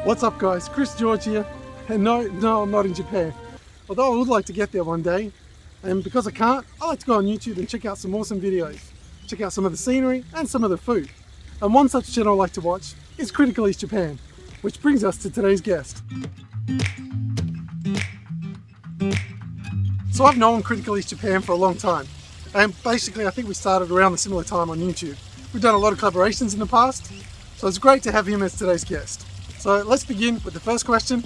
What's up guys, Chris George here, and no I'm not in Japan, although I would like to get there one day, and because I can't, I like to go on YouTube and check out some awesome videos, check out some of the scenery and some of the food. And one such channel I like to watch is Critical Eats Japan, which brings us to today's guest. So I've known Critical Eats Japan for a long time, and basically I think we started around the similar time on YouTube. We've done a lot of collaborations in the past, so it's great to have him as today's guest. So let's begin with the first question.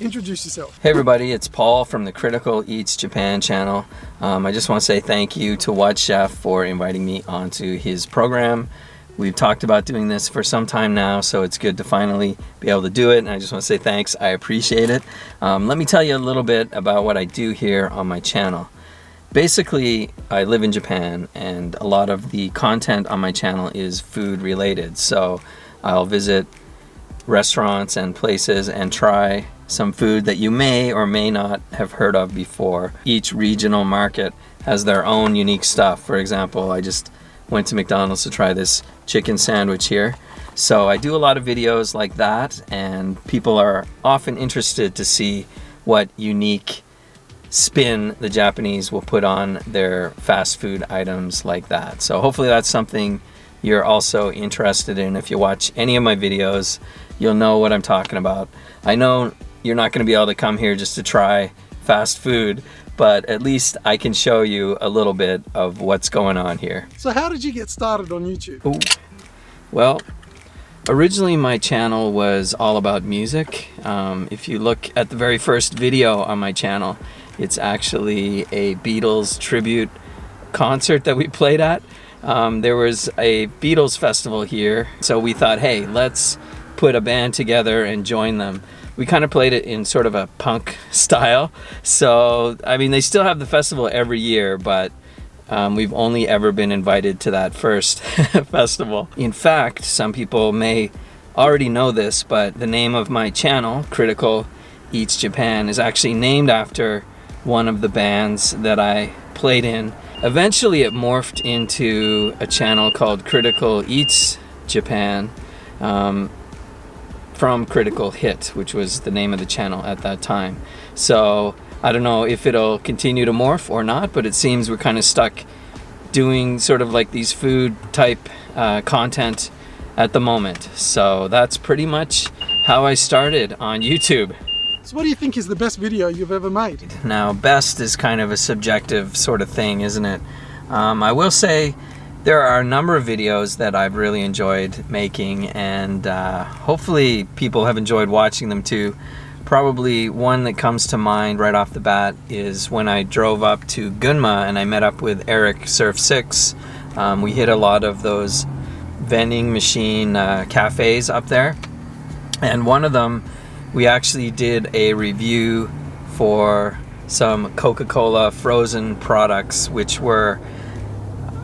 Introduce yourself. Hey everybody, it's Paul from the Critical Eats Japan channel. I just want to say thank you to whatChef for inviting me onto his program. We've talked about doing this for some time now, so it's good to finally be able to do it, and I just want to say thanks. I appreciate it. Let me tell you a little bit about what I do here on my channel. Basically, I live in Japan, and a lot of the content on my channel is food related. So I'll visit restaurants and places and try some food that you may or may not have heard of before. Each regional market has their own unique stuff. For example, I just went to McDonald's to try this chicken sandwich here. So I do a lot of videos like that, and people are often interested to see what unique spin the Japanese will put on their fast food items like that. So hopefully that's something you're also interested in. If you watch any of my videos, you'll know what I'm talking about. I know you're not going to be able to come here just to try fast food, but at least I can show you a little bit of what's going on here. So how did you get started on YouTube? Ooh. Well, originally my channel was all about music. If you look at the very first video on my channel, it's actually a Beatles tribute concert that we played at. There was a Beatles festival here, so we thought, hey, let's put a band together and join them. We kind of played it in sort of a punk style. So, I mean, they still have the festival every year, but we've only ever been invited to that first festival. In fact, some people may already know this, but the name of my channel, Critical Eats Japan, is actually named after one of the bands that I played in. Eventually it morphed into a channel called Critical Eats Japan, from Critical Hit, which was the name of the channel at that time. So I don't know if it'll continue to morph or not, but it seems we're kind of stuck doing sort of like these food type content at the moment. So that's pretty much how I started on YouTube. So what do you think is the best video you've ever made? Now, best is kind of a subjective sort of thing, isn't it? I will say there are a number of videos that I've really enjoyed making, and hopefully people have enjoyed watching them too. Probably one that comes to mind right off the bat is when I drove up to Gunma and I met up with Eric Surf 6. We hit a lot of those vending machine cafes up there, and one of them we actually did a review for some Coca-Cola frozen products, which were,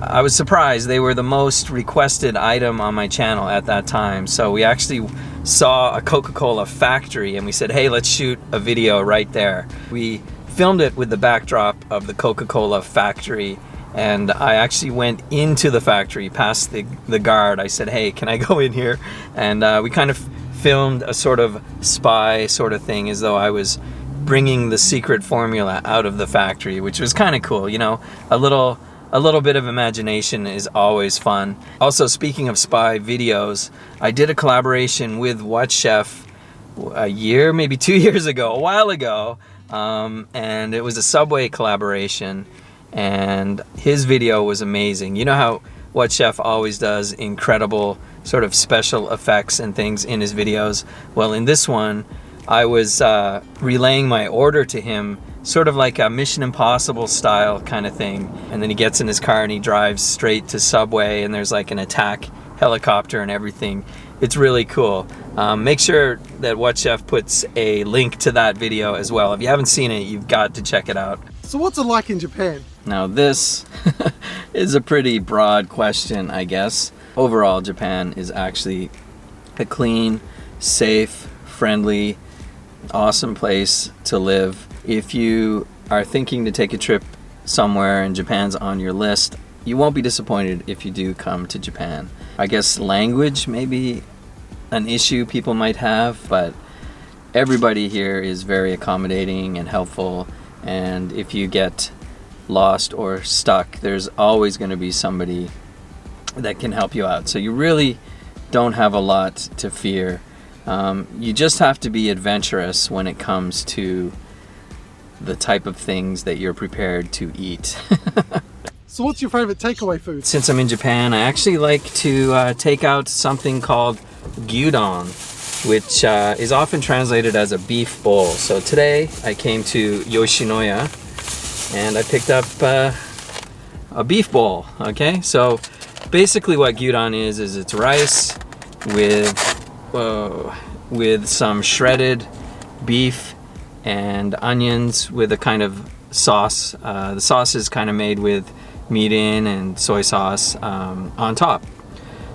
I was surprised, they were the most requested item on my channel at that time. So we actually saw a Coca-Cola factory and we said, hey, let's shoot a video right there. We filmed it with the backdrop of the Coca-Cola factory, and I actually went into the factory past the guard. I said, hey, can I go in here? And we kind of filmed a sort of spy sort of thing, as though I was bringing the secret formula out of the factory, which was kind of cool. You know, a little bit of imagination is always fun. Also, speaking of spy videos, I did a collaboration with whatChef a year, maybe 2 years ago, a while ago, and it was a Subway collaboration, and his video was amazing. You know how whatChef always does incredible sort of special effects and things in his videos? Well, in this one, I was relaying my order to him, sort of like a Mission Impossible style kind of thing. And then he gets in his car and he drives straight to Subway, and there's like an attack helicopter and everything. It's really cool. Make sure that whatChef puts a link to that video as well. If you haven't seen it, you've got to check it out. So what's it like in Japan? Now this is a pretty broad question, I guess. Overall, Japan is actually a clean, safe, friendly, awesome place to live. If you are thinking to take a trip somewhere and Japan's on your list, you won't be disappointed if you do come to Japan. I guess language may be an issue people might have, but everybody here is very accommodating and helpful, and if you get lost or stuck, there's always going to be somebody that can help you out. So you really don't have a lot to fear. You just have to be adventurous when it comes to the type of things that you're prepared to eat. So what's your favorite takeaway food? Since I'm in Japan, I actually like to take out something called gyudon, which is often translated as a beef bowl. So today I came to Yoshinoya and I picked up a beef bowl. Okay, so basically what gyudon is it's rice with some shredded beef and onions with a kind of sauce. The sauce is kind of made with mirin and soy sauce on top.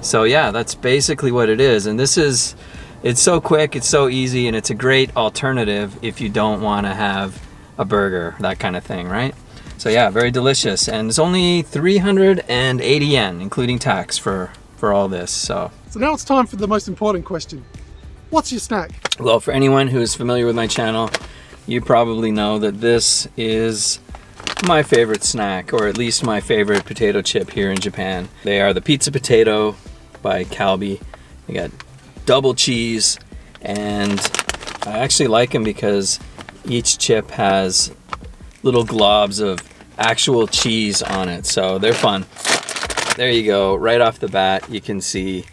So yeah, that's basically what it is. And it's so quick, it's so easy, and it's a great alternative if you don't want to have a burger, that kind of thing, right? So yeah, very delicious. And it's only 380 yen, including tax for all this. So now it's time for the most important question. What's your snack? Well, for anyone who is familiar with my channel, you probably know that this is my favorite snack, or at least my favorite potato chip here in Japan. They are the pizza potato by Calbee. They got double cheese, and I actually like them because each chip has little globs of actual cheese on it, so they're fun. There you go, right off the bat you can see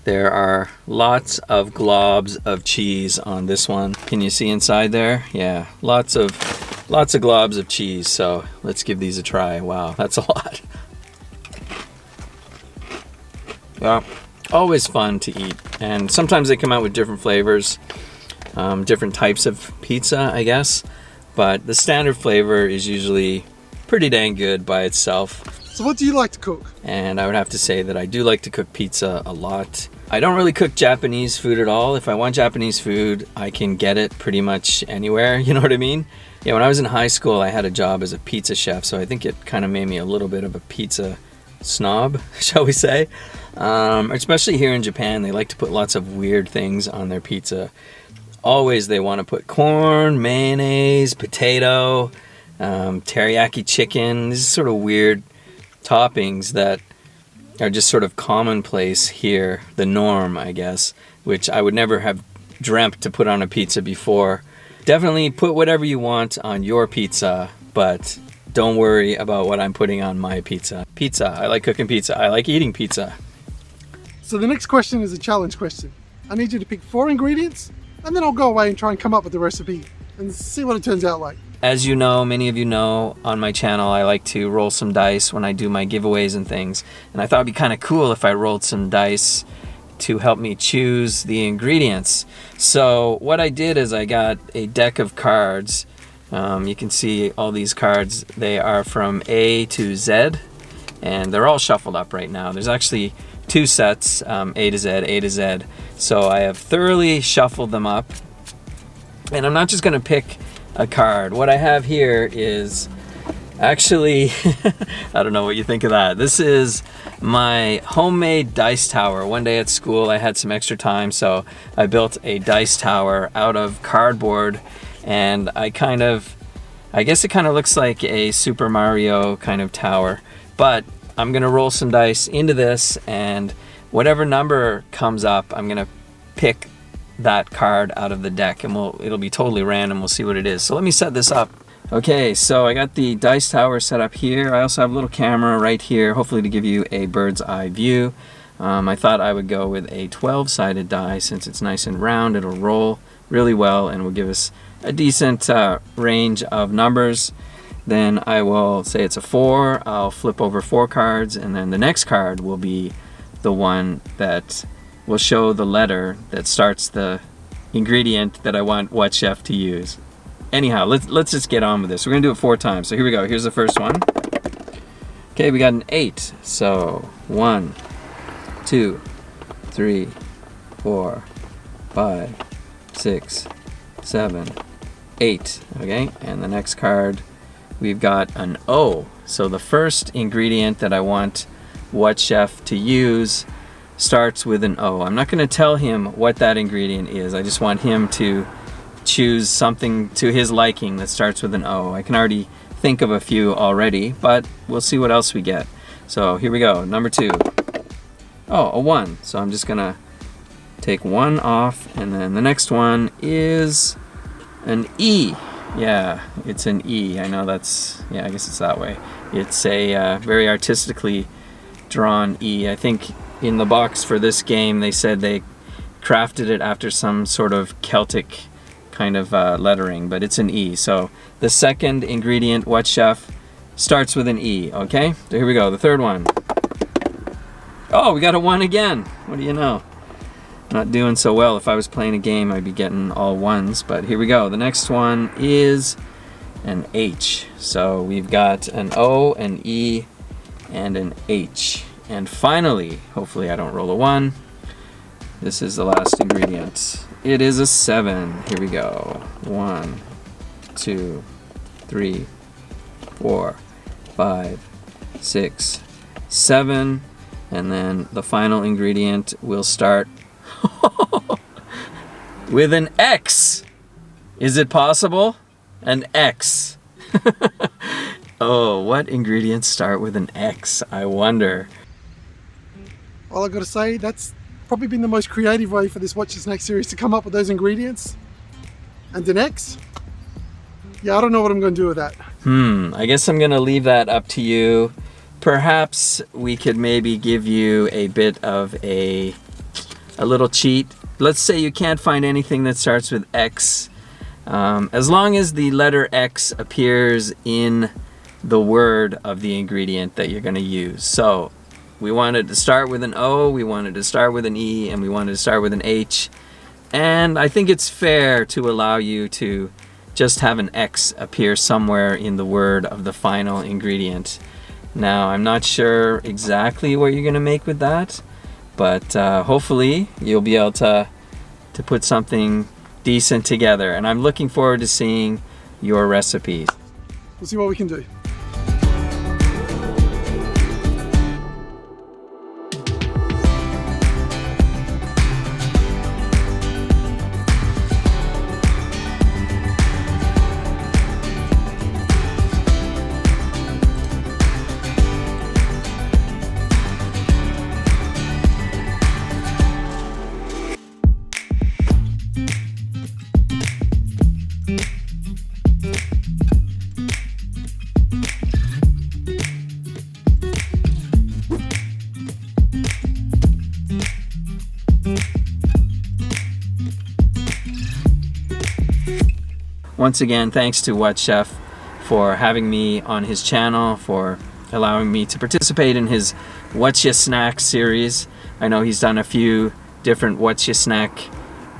there are lots of globs of cheese on this one. Can you see inside there? Yeah, lots of globs of cheese. So let's give these a try. Wow, that's a lot. Yeah, always fun to eat, and sometimes they come out with different flavors, different types of pizza, I guess, but the standard flavor is usually pretty dang good by itself. So what do you like to cook? And I would have to say that I do like to cook pizza a lot. I don't really cook Japanese food at all. If I want Japanese food, I can get it pretty much anywhere, you know what I mean? Yeah, when I was in high school, I had a job as a pizza chef, so I think it kind of made me a little bit of a pizza snob, shall we say. Especially here in Japan, they like to put lots of weird things on their pizza. Always they want to put corn, mayonnaise, potato, teriyaki chicken. These sort of weird toppings that are just sort of commonplace here, the norm, I guess, which I would never have dreamt to put on a pizza before. Definitely put whatever you want on your pizza, but don't worry about what I'm putting on my pizza. Pizza, I like cooking pizza. I like eating pizza. So the next question is a challenge question. I need you to pick 4 ingredients, and then I'll go away and try and come up with the recipe and see what it turns out like. As you know, many of you know, on my channel, I like to roll some dice when I do my giveaways and things. And I thought it'd be kind of cool if I rolled some dice to help me choose the ingredients. So what I did is I got a deck of cards. You can see all these cards. They are from A to Z, and they're all shuffled up right now. There's actually 2 sets, A to Z. So I have thoroughly shuffled them up. And I'm not just gonna pick a card. What I have here is actually, I don't know what you think of that. This is my homemade dice tower. One day at school I had some extra time, so I built a dice tower out of cardboard, and I guess it kind of looks like a Super Mario kind of tower, but I'm gonna roll some dice into this, and whatever number comes up, I'm gonna pick that card out of the deck, and it'll be totally random. We'll see what it is. So let me set this up. Okay, so I got the dice tower set up here. I also have a little camera right here, hopefully to give you a bird's eye view. I thought I would go with a 12-sided die since it's nice and round. It'll roll really well and will give us a decent range of numbers. Then I will say it's a 4. I'll flip over 4 cards, and then the next card will be the one that will show the letter that starts the ingredient that I want whatChef to use. Anyhow, let's just get on with this. We're gonna do it 4 times. So here we go. Here's the first one. Okay, we got an 8. So 1, 2, 3, 4, 5, 6, 7, 8. Okay, and the next card we've got an O. So the first ingredient that I want whatChef to use starts with an O. I'm not going to tell him what that ingredient is. I just want him to choose something to his liking that starts with an O. I can already think of a few already, but we'll see what else we get. So here we go, number 2. Oh, a 1. So I'm just gonna take 1 off, and then the next one is an E. Yeah, it's an E. I know that's, yeah, I guess it's that way. It's a very artistically drawn E. I think in the box for this game they said they crafted it after some sort of Celtic kind of lettering, but it's an E. So the second ingredient, whatChef, starts with an E, okay? So here we go, the third one. Oh, we got a 1 again. What do you know? Not doing so well. If I was playing a game, I'd be getting all 1s, but here we go. The next one is an H. So we've got an O, an E, and an H. And finally, hopefully I don't roll a 1, this is the last ingredient. It is a 7. Here we go. 1, 2, 3, 4, 5, 6, 7. And then the final ingredient will start with an X. Is it possible? An X. Oh, what ingredients start with an X? I wonder. All I've got to say, that's probably been the most creative way for this Watch Your Snack series to come up with those ingredients. And an X? Yeah, I don't know what I'm going to do with that. I guess I'm going to leave that up to you. Perhaps we could maybe give you a bit of a little cheat. Let's say you can't find anything that starts with X. As long as the letter X appears in the word of the ingredient that you're going to use. So we wanted to start with an O, we wanted to start with an E, and we wanted to start with an H. And I think it's fair to allow you to just have an X appear somewhere in the word of the final ingredient. Now, I'm not sure exactly what you're going to make with that, but hopefully you'll be able to put something decent together. And I'm looking forward to seeing your recipes. We'll see what we can do. Once again, thanks to whatChef for having me on his channel, for allowing me to participate in his What's Ya Snack series. I know he's done a few different What's Ya Snack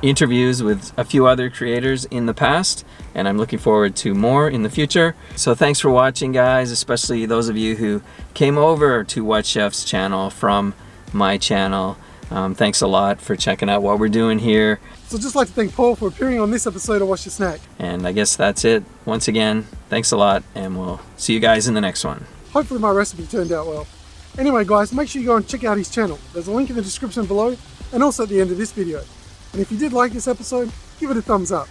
interviews with a few other creators in the past, and I'm looking forward to more in the future. So thanks for watching, guys, especially those of you who came over to whatChef's channel from my channel. Thanks a lot for checking out what we're doing here. So I'd just like to thank Paul for appearing on this episode of What's Your Snack. And I guess that's it. Once again, thanks a lot, and we'll see you guys in the next one. Hopefully my recipe turned out well. Anyway guys, make sure you go and check out his channel. There's a link in the description below and also at the end of this video. And if you did like this episode, give it a thumbs up.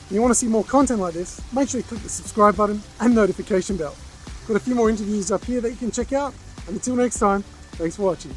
If you want to see more content like this, make sure you click the subscribe button and notification bell. Got a few more interviews up here that you can check out. And until next time, thanks for watching.